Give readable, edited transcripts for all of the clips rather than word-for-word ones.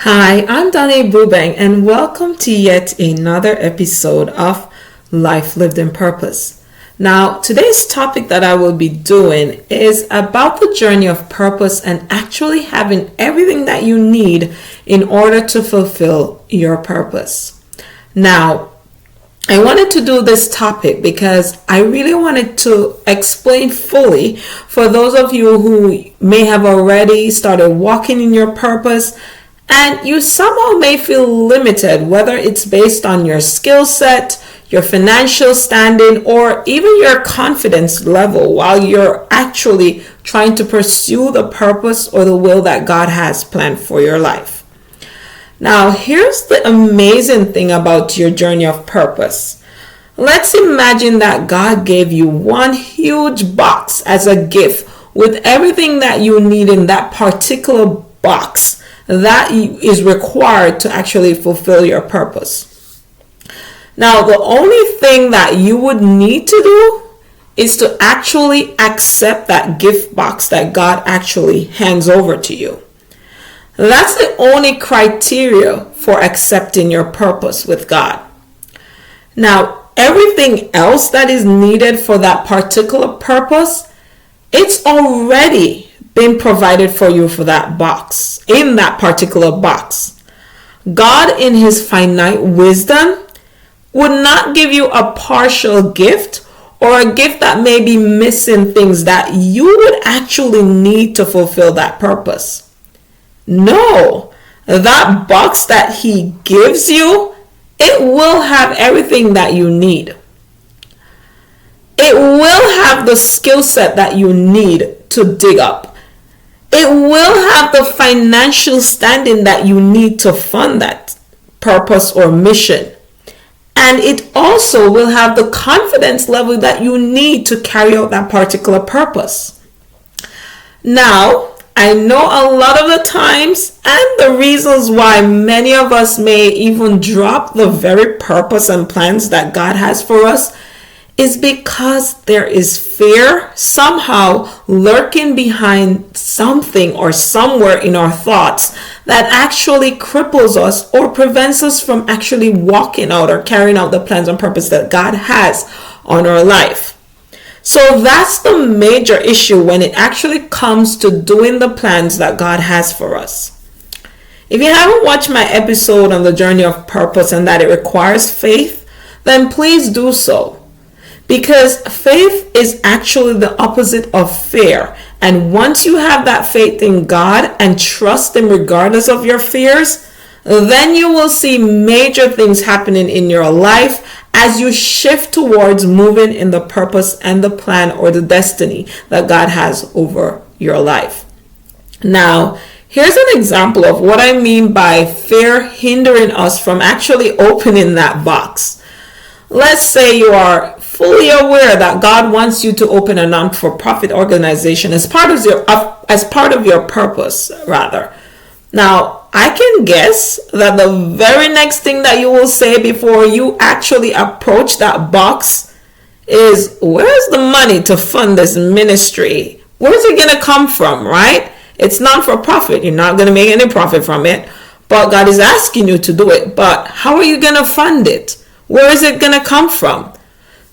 Hi, I'm Dani Bubeng, and welcome to yet another episode of Life Lived in Purpose. Now, today's topic that I will be doing is about the journey of purpose and actually having everything that you need in order to fulfill your purpose. Now, I wanted to do this topic because I really wanted to explain fully for those of you who may have already started walking in your purpose and you somehow may feel limited, whether it's based on your skill set, your financial standing, or even your confidence level while you're actually trying to pursue the purpose or the will that God has planned for your life. Now, here's the amazing thing about your journey of purpose. Let's imagine that God gave you one huge box as a gift with everything that you need in that particular box that is required to actually fulfill your purpose. Now, the only thing that you would need to do is to actually accept that gift box that God actually hands over to you. That's the only criteria for accepting your purpose with God. Now, everything else that is needed for that particular purpose, it's already been provided for you for that box, in that particular box. God, in his finite wisdom, would not give you a partial gift or a gift that may be missing things that you would actually need to fulfill that purpose. No, that box that he gives you, it will have everything that you need. It will have the skill set that you need to dig up. It will have the financial standing that you need to fund that purpose or mission. And it also will have the confidence level that you need to carry out that particular purpose. Now, I know a lot of the times and the reasons why many of us may even drop the very purpose and plans that God has for us is because there is fear somehow lurking behind something or somewhere in our thoughts that actually cripples us or prevents us from actually walking out or carrying out the plans and purpose that God has on our life. So that's the major issue when it actually comes to doing the plans that God has for us. If you haven't watched my episode on the journey of purpose and that it requires faith, then please do so. Because faith is actually the opposite of fear. And once you have that faith in God and trust him regardless of your fears, then you will see major things happening in your life as you shift towards moving in the purpose and the plan or the destiny that God has over your life. Now, here's an example of what I mean by fear hindering us from actually opening that box. Let's say you are fully aware that God wants you to open a non-for-profit organization as part of your purpose, rather. Now, I can guess that the very next thing that you will say before you actually approach that box is, where's the money to fund this ministry? Where's it going to come from, right? It's non-for-profit. You're not going to make any profit from it, but God is asking you to do it. But how are you going to fund it? Where is it going to come from?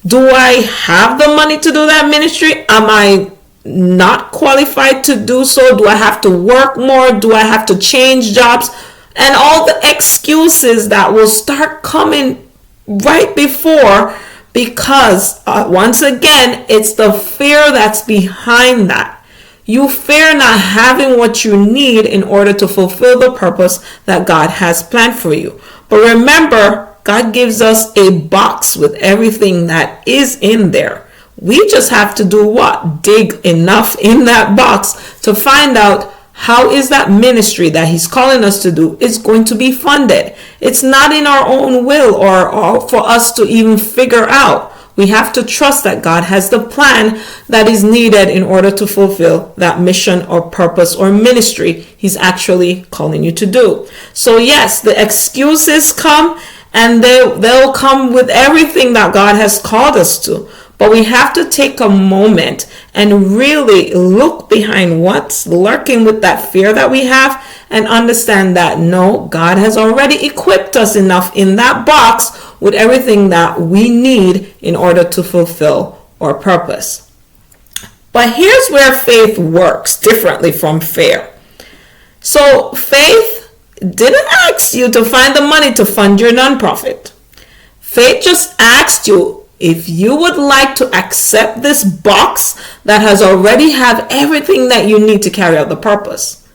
Do I have the money to do that ministry? Am I not qualified to do so? Do I have to work more? Do I have to change jobs? And all the excuses that will start coming right before, because once again, it's the fear that's behind that. You fear not having what you need in order to fulfill the purpose that God has planned for you. But remember, God gives us a box with everything that is in there. We just have to do what? Dig enough in that box to find out how is that ministry that he's calling us to do is going to be funded. It's not in our own will or for us to even figure out. We have to trust that God has the plan that is needed in order to fulfill that mission or purpose or ministry he's actually calling you to do. So yes, the excuses come, and they'll come with everything that God has called us to. But we have to take a moment and really look behind what's lurking with that fear that we have and understand that no, God has already equipped us enough in that box with everything that we need in order to fulfill our purpose. But here's where faith works differently from fear. So faith didn't ask you to find the money to fund your nonprofit. Faith just asked you if you would like to accept this box that has already have everything that you need to carry out the purpose.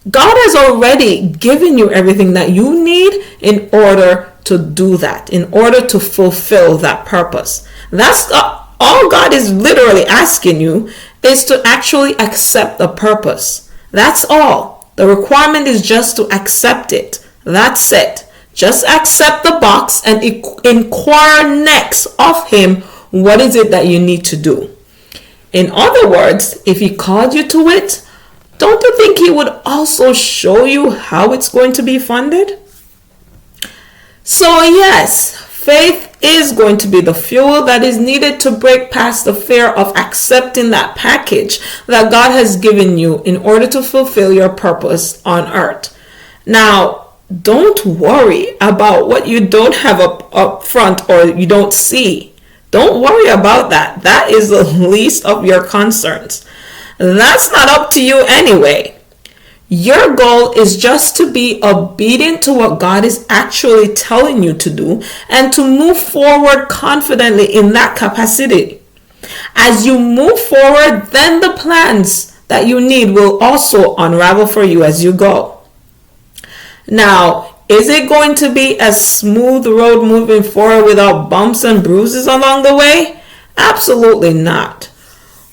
God has already given you everything that you need in order to do that, in order to fulfill that purpose. That's all God is literally asking you is to actually accept the purpose. That's all. The requirement is just to accept it. That's it. Just accept the box and inquire next of Him, what is it that you need to do? In other words, if He called you to it, don't you think He would also show you how it's going to be funded? So yes, faith is going to be the fuel that is needed to break past the fear of accepting that package that God has given you in order to fulfill your purpose on earth. Now, don't worry about what you don't have up front or you don't see. Don't worry about that. That is the least of your concerns. That's not up to you anyway. Your goal is just to be obedient to what God is actually telling you to do and to move forward confidently in that capacity. As you move forward, then the plans that you need will also unravel for you as you go. Now, is it going to be a smooth road moving forward without bumps and bruises along the way? Absolutely not.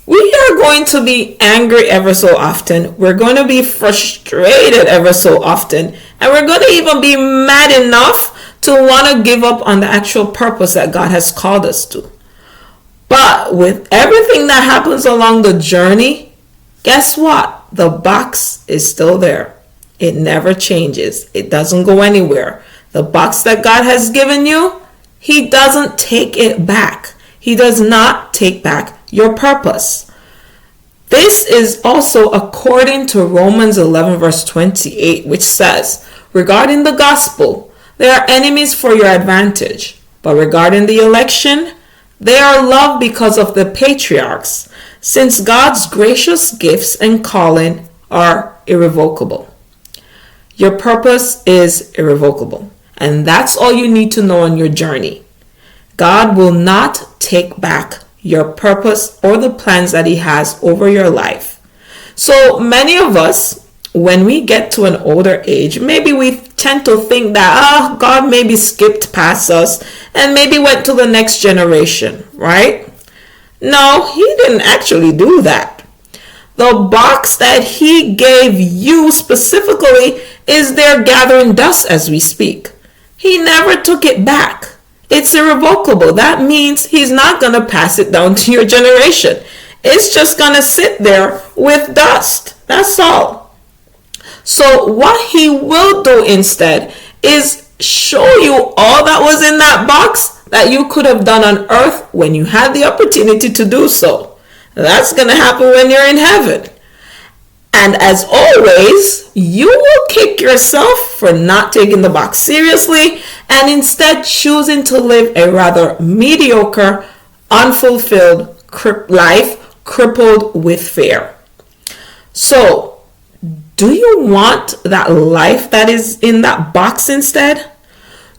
We are going to be angry ever so often. We're going to be frustrated ever so often. And we're going to even be mad enough to want to give up on the actual purpose that God has called us to. But with everything that happens along the journey, guess what? The box is still there. It never changes. It doesn't go anywhere. The box that God has given you, He doesn't take it back. He does not take back your purpose. This is also according to Romans 11 verse 28, which says, regarding the gospel, they are enemies for your advantage. But regarding the election, they are loved because of the patriarchs, since God's gracious gifts and calling are irrevocable. Your purpose is irrevocable, and that's all you need to know on your journey. God will not take back your purpose or the plans that He has over your life. So many of us, when we get to an older age, maybe we tend to think that, God maybe skipped past us and maybe went to the next generation, right? No, He didn't actually do that. The box that He gave you specifically is there gathering dust as we speak. He never took it back. It's irrevocable. That means He's not going to pass it down to your generation. It's just going to sit there with dust. That's all. So what He will do instead is show you all that was in that box that you could have done on earth when you had the opportunity to do so. That's going to happen when you're in heaven. And as always, you will kick yourself for not taking the box seriously and instead choosing to live a rather mediocre, unfulfilled life crippled with fear. So, do you want that life that is in that box instead?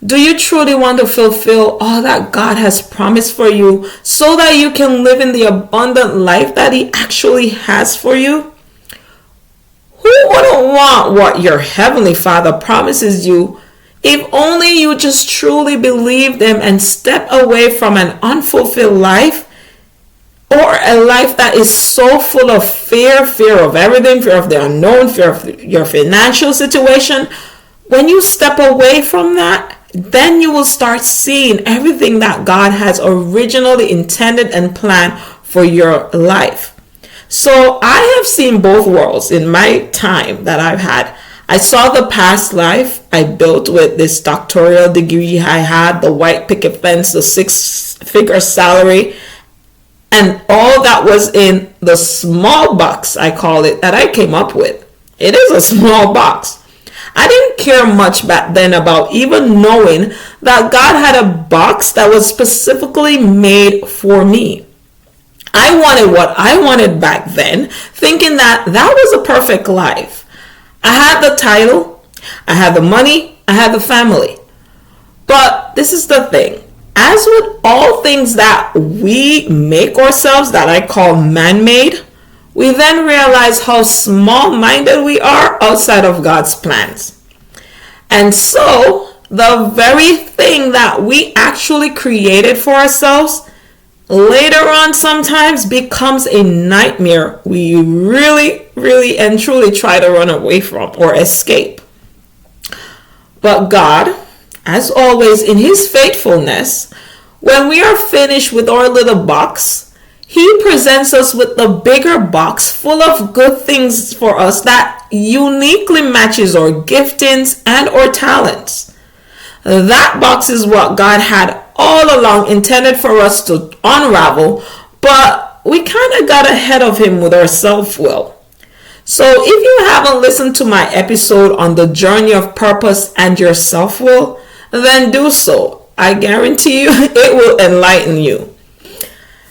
Do you truly want to fulfill all that God has promised for you so that you can live in the abundant life that He actually has for you? Who wouldn't want what your Heavenly Father promises you if only you just truly believe them and step away from an unfulfilled life or a life that is so full of fear of everything, fear of the unknown, fear of your financial situation? When you step away from that, then you will start seeing everything that God has originally intended and planned for your life. So I have seen both worlds in my time that I've had. I saw the past life I built with this doctoral degree I had, the white picket fence, the 6-figure salary, And all that was in the small box, I call it, that I came up with. It is a small box. I didn't care much back then about even knowing that God had a box that was specifically made for me. I wanted what I wanted back then, thinking that that was a perfect life. I had the title, I had the money, I had the family. But this is the thing. As with all things that we make ourselves, that I call man-made, we then realize how small-minded we are outside of God's plans. And so, the very thing that we actually created for ourselves, later on sometimes becomes a nightmare we really and truly try to run away from or escape. But God, as always, in His faithfulness, when we are finished with our little box, He presents us with the bigger box full of good things for us that uniquely matches our giftings and our talents. That box is what God had all along intended for us to unravel, but we kind of got ahead of Him with our self-will. So if you haven't listened to my episode on the journey of purpose and your self-will, then do so. I guarantee you it will enlighten you.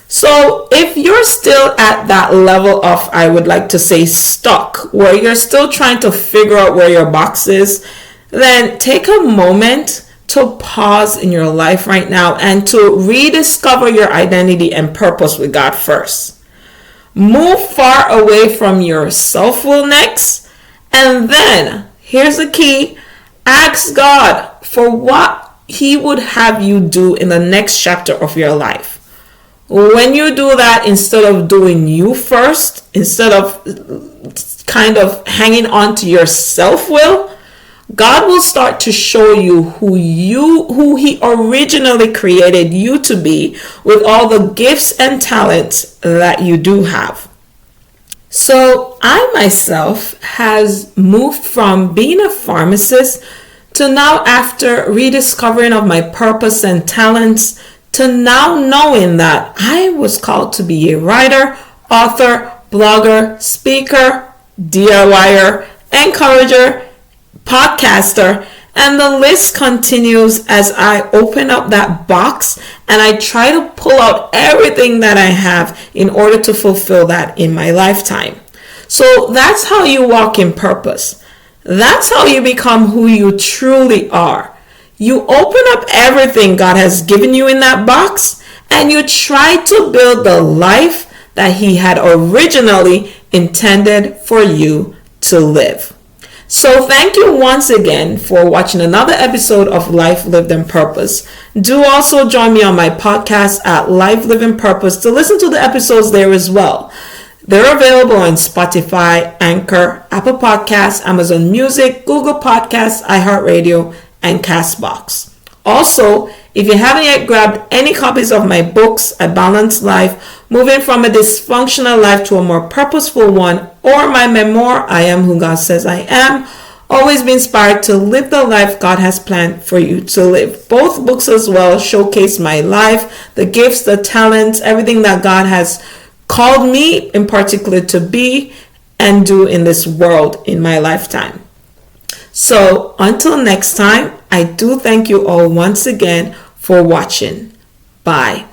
So if you're still at that level of, I would like to say, stuck, where you're still trying to figure out where your box is, then take a moment to pause in your life right now and to rediscover your identity and purpose with God first. Move far away from your self-will next, and then, here's the key, ask God for what He would have you do in the next chapter of your life. When you do that, instead of doing you first, instead of kind of hanging on to your self-will, God will start to show you who He originally created you to be, with all the gifts and talents that you do have. So I myself has moved from being a pharmacist to now, after rediscovering of my purpose and talents, to now knowing that I was called to be a writer, author, blogger, speaker, DIYer, encourager, podcaster, and the list continues as I open up that box and I try to pull out everything that I have in order to fulfill that in my lifetime. So that's how you walk in purpose. That's how you become who you truly are. You open up everything God has given you in that box and you try to build the life that He had originally intended for you to live. So thank you once again for watching another episode of Life Lived in Purpose. Do also join me on my podcast at Life Living Purpose to listen to the episodes there as well. They're available on Spotify, Anchor, Apple Podcasts, Amazon Music, Google Podcasts, iHeartRadio, and Castbox. Also, if you haven't yet grabbed any copies of my books, A Balanced Life, Moving from a Dysfunctional Life to a More Purposeful One, or my memoir, I Am Who God Says I Am, always be inspired to live the life God has planned for you to live. Both books as well showcase my life, the gifts, the talents, everything that God has called me in particular to be and do in this world in my lifetime. So until next time, I do thank you all once again for watching. Bye.